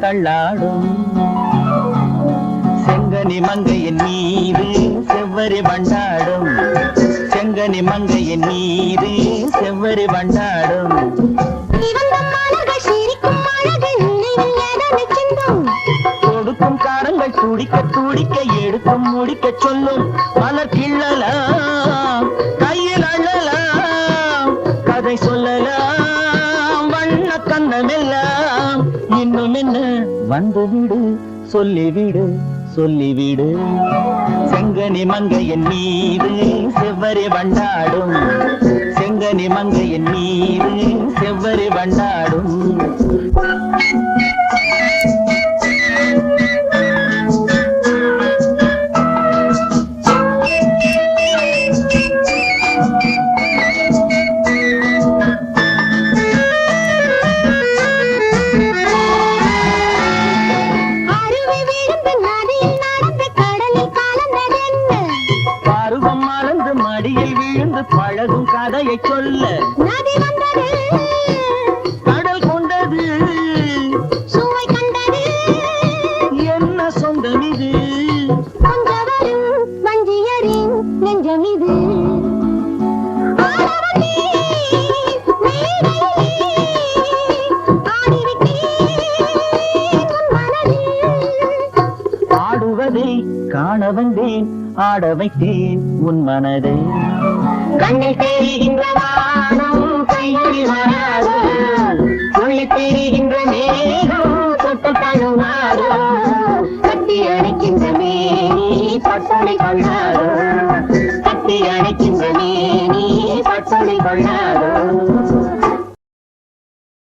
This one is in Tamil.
தள்ளாடும் செங்கனி மங்கையின் மீது செவ்வரி வண்டாடும் செங்கனி மங்கையின் மீது செவ்வரி வண்டாடும் கொடுக்கும் காரங்கள் துடிக்க துடிக்க எடுக்கும் முடிக்க சொல்லும் மலர் கிள்ளலாம் கையில் அள்ளலாம் கதை சொல்லலாம் வண்ண கண்ணமெல்லாம் இன்னும் என்ன வந்துவிடு சொல்லிவிடு சொல்லிவிடு செங்கனி மங்கையின் மீது செவ்வரி வண்டாடும் செங்கனி மங்கையின் மீது செவ்வரி வண்டாடும் பழகும் கதையை சொல்ல கடல் கொண்டது சுவை கண்டது என்ன சொந்தம் இது வஞ்சியரின் நெஞ்சம் இது ஆடுவதை காண வந்தேன் ஆட வைத்தேன் உன் மனதை கண்ணில் தெரிகின்ற வானம் கையில் வராது உள்ளே தெரிகின்ற மேகம் தொட்டு தழுவாது கட்டி அணைக்கின்ற மேனி பட்டுளை கொள்ளாது கட்டி அணைக்கின்ற மேனி பட்டுளை கொள்ளாது